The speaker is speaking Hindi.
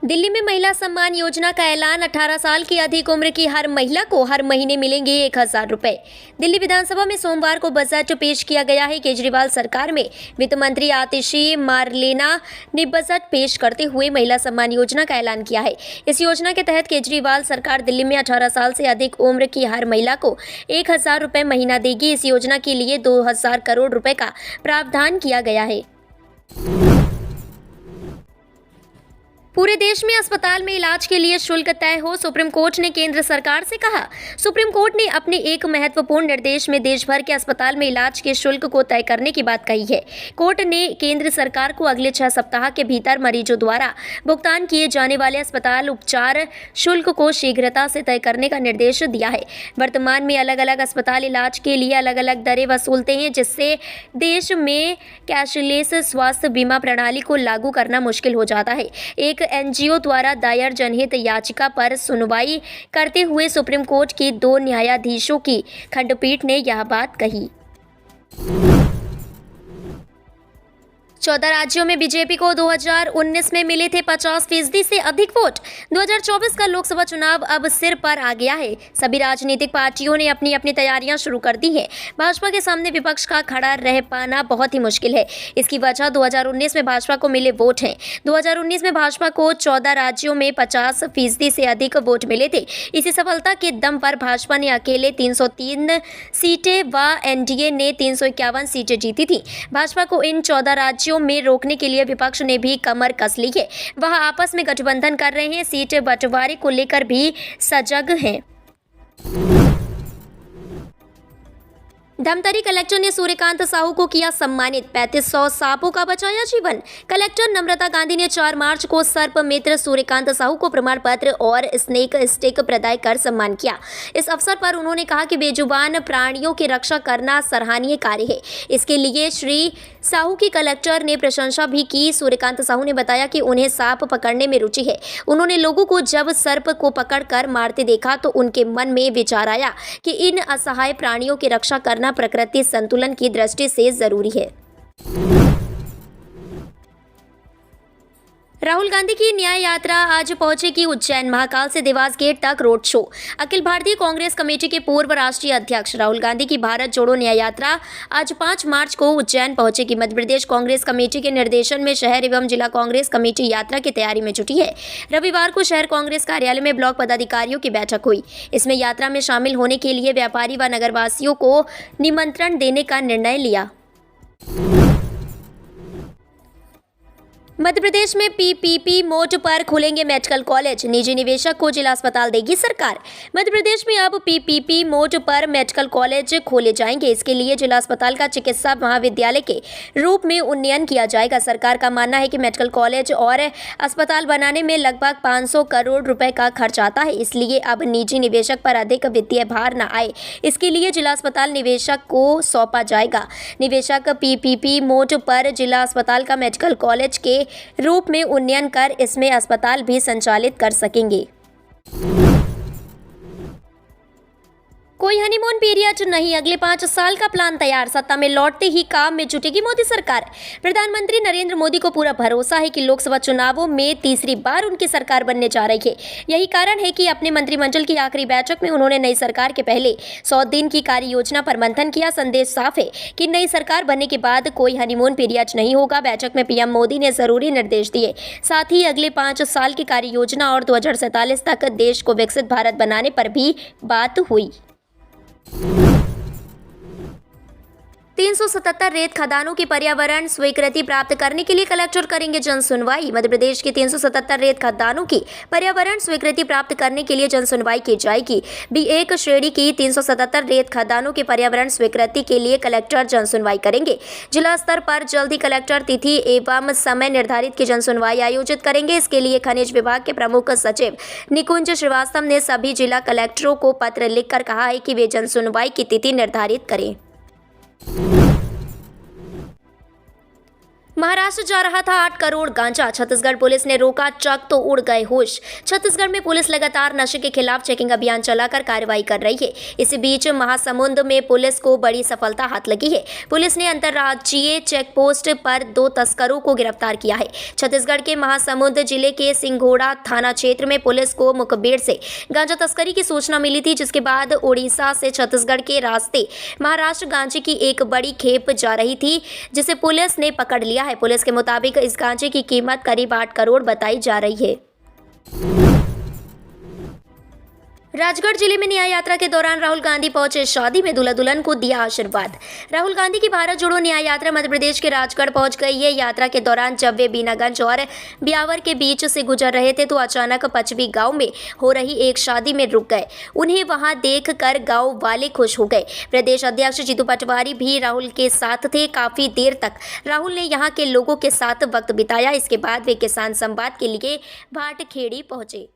दिल्ली में महिला सम्मान योजना का ऐलान। 18 साल की अधिक उम्र की हर महिला को हर महीने मिलेंगे 1000 रुपए। दिल्ली विधानसभा में सोमवार को बजट पेश किया गया है। केजरीवाल सरकार में वित्त मंत्री आतिशी मारलेना ने बजट पेश करते हुए महिला सम्मान योजना का ऐलान किया है। इस योजना के तहत केजरीवाल सरकार दिल्ली में 18 साल से अधिक उम्र की हर महिला को 1000 रुपए महीना देगी। इस योजना के लिए 2000 करोड़ रुपए का प्रावधान किया गया है। पूरे देश में अस्पताल में इलाज के लिए शुल्क तय हो, सुप्रीम कोर्ट ने केंद्र सरकार से कहा। सुप्रीम कोर्ट ने अपने एक महत्वपूर्ण निर्देश में देश भर के अस्पताल में इलाज के शुल्क को तय करने की बात कही है। कोर्ट ने केंद्र सरकार को अगले 6 सप्ताह के भीतर मरीजों द्वारा भुगतान किए जाने वाले अस्पताल उपचार शुल्क को शीघ्रता से तय करने का निर्देश दिया है। वर्तमान में अलग अलग अस्पताल इलाज के लिए अलग अलग दरें वसूलते हैं, जिससे देश में कैशलेस स्वास्थ्य बीमा प्रणाली को लागू करना मुश्किल हो जाता है। एक एनजीओ द्वारा दायर जनहित याचिका पर सुनवाई करते हुए सुप्रीम कोर्ट की 2 न्यायाधीशों की खंडपीठ ने यह बात कही। 14 राज्यों में बीजेपी को 2019 में मिले थे 50% से अधिक वोट। 2024 का लोकसभा चुनाव अब सिर पर आ गया है। सभी राजनीतिक पार्टियों ने अपनी अपनी तैयारियां शुरू कर दी हैं। भाजपा के सामने विपक्ष का खड़ा रह पाना बहुत ही मुश्किल है। इसकी वजह 2019 में भाजपा को मिले वोट हैं। 2019 में भाजपा को 14 राज्यों में 50% से अधिक वोट मिले थे। इसी सफलता के दम पर भाजपा ने अकेले 303 सीटें व एनडीए ने 351 सीटें जीती थी। भाजपा को इन 14 राज्यों में रोकने के लिए विपक्ष ने भी कमर कस ली है। वह आपस में गठबंधन कर रहे हैं, सीट बंटवारे को लेकर भी सजग हैं। धमतरी कलेक्टर ने सूर्यकांत साहू को किया सम्मानित। 3500 सांपों का बचाया जीवन। कलेक्टर नम्रता गांधी ने 4 मार्च को सर्प मित्र सूर्यकांत साहू को प्रमाण पत्र और स्नेक स्टिक प्रदान कर सम्मान किया। इस अवसर पर उन्होंने कहा कि बेजुबान प्राणियों की रक्षा करना सराहनीय कार्य है। इसके लिए श्री साहू की कलेक्टर ने प्रशंसा भी की। सूर्यकांत साहू ने बताया कि उन्हें सांप पकड़ने में रुचि है। उन्होंने लोगों को जब सर्प को पकड़कर मारते देखा तो उनके मन में विचार आया कि इन असहाय प्राणियों की रक्षा करना प्रकृति संतुलन की दृष्टि से जरूरी है। राहुल गांधी की न्याय यात्रा आज पहुंचेगी उज्जैन। महाकाल से देवास गेट तक road show. Akhil Bharatiya Congress committee के पूर्व राष्ट्रीय अध्यक्ष राहुल गांधी की भारत जोड़ो न्याय यात्रा आज 5 मार्च को उज्जैन पहुंचेगी। मध्य प्रदेश कांग्रेस कमेटी के निर्देशन में शहर एवं जिला कांग्रेस कमेटी यात्रा की तैयारी में जुटी है। रविवार को शहर कांग्रेस कार्यालय में ब्लॉक पदाधिकारियों की बैठक हुई। इसमें यात्रा में शामिल होने के लिए व्यापारी व नगरवासियों को निमंत्रण देने का निर्णय लिया। मध्य प्रदेश में पीपीपी मोड पर खुलेंगे मेडिकल कॉलेज। निजी निवेशक को जिला अस्पताल देगी सरकार। मध्य प्रदेश में अब पीपीपी मोड पर मेडिकल कॉलेज खोले जाएंगे। इसके लिए जिला अस्पताल का चिकित्सा महाविद्यालय के रूप में उन्नयन किया जाएगा। सरकार का मानना है कि मेडिकल कॉलेज और अस्पताल बनाने में लगभग 500 करोड़ रुपए का खर्च आता है, इसलिए अब निजी निवेशक पर अधिक वित्तीय भार न आए, इसके लिए जिला अस्पताल निवेशक को सौंपा जाएगा। निवेशक पीपीपी मोड पर जिला अस्पताल का मेडिकल कॉलेज के रूप में उन्नयन कर इसमें अस्पताल भी संचालित कर सकेंगे। कोई हनीमून पीरियड नहीं, अगले 5 साल का प्लान तैयार। सत्ता में लौटते ही काम में जुटेगी मोदी सरकार। प्रधानमंत्री नरेंद्र मोदी को पूरा भरोसा है कि लोकसभा चुनावों में तीसरी बार उनकी सरकार बनने जा रही है। यही कारण है कि अपने मंत्रिमंडल की आखिरी बैठक में उन्होंने नई सरकार के पहले 100 दिन की कार्य योजना पर मंथन किया। संदेश साफ है कि नई सरकार बनने के बाद कोई हनीमून पीरियड नहीं होगा। बैठक में पीएम मोदी ने जरूरी निर्देश दिए। साथ ही अगले 5 साल की कार्य योजना और 2047 तक देश को विकसित भारत बनाने पर भी बात हुई। 377 रेत खदानों की पर्यावरण स्वीकृति प्राप्त करने के लिए कलेक्टर करेंगे जन सुनवाई। मध्य प्रदेश के 377 रेत खदानों की पर्यावरण स्वीकृति प्राप्त करने के लिए जन सुनवाई की जाएगी। B1 श्रेणी की 377 रेत खदानों की पर्यावरण स्वीकृति के लिए कलेक्टर जन सुनवाई करेंगे। जिला स्तर पर जल्द ही कलेक्टर तिथि एवं समय निर्धारित की जन सुनवाई आयोजित करेंगे। इसके लिए खनिज विभाग के प्रमुख सचिव निकुंज श्रीवास्तव ने सभी जिला कलेक्टरों को पत्र लिखकर कहा है कि वे जन सुनवाई की तिथि निर्धारित करें। महाराष्ट्र जा रहा था 8 करोड़ गांजा, छत्तीसगढ़ पुलिस ने रोका, ट्रक तो उड़ गए होश। छत्तीसगढ़ में पुलिस लगातार नशे के खिलाफ चेकिंग अभियान चलाकर कार्रवाई कर रही है। इसी बीच महासमुंद में पुलिस को बड़ी सफलता हाथ लगी है। पुलिस ने अंतर्राज्यीय चेक पोस्ट पर 2 तस्करों को गिरफ्तार किया है। छत्तीसगढ़ के महासमुंद जिले के सिंघोड़ा थाना क्षेत्र में पुलिस को मुखबिर से गांजा तस्करी की सूचना मिली थी, जिसके बाद उड़ीसा से छत्तीसगढ़ के रास्ते महाराष्ट्र गांजे की एक बड़ी खेप जा रही थी, जिसे पुलिस ने पकड़ लिया है। पुलिस के मुताबिक इस गांजे की कीमत करीब 8 करोड़ बताई जा रही है। राजगढ़ जिले में न्याय यात्रा के दौरान राहुल गांधी पहुंचे, शादी में दूल्हा दुल्हन को दिया आशीर्वाद। राहुल गांधी की भारत जोड़ो न्याय यात्रा मध्य प्रदेश के राजगढ़ पहुंच गई है। यात्रा के दौरान जब वे बीनागंज और ब्यावर के बीच से गुजर रहे थे तो अचानक पचवी गांव में हो रही एक शादी में रुक गए। उन्हें वहां देखकर गांव वाले खुश हो गए। प्रदेश अध्यक्ष जीतू पटवारी भी राहुल के साथ थे। काफी देर तक राहुल ने यहां के लोगों के साथ वक्त बिताया। इसके बाद वे किसान संवाद के लिए भाटखेड़ी पहुंचे।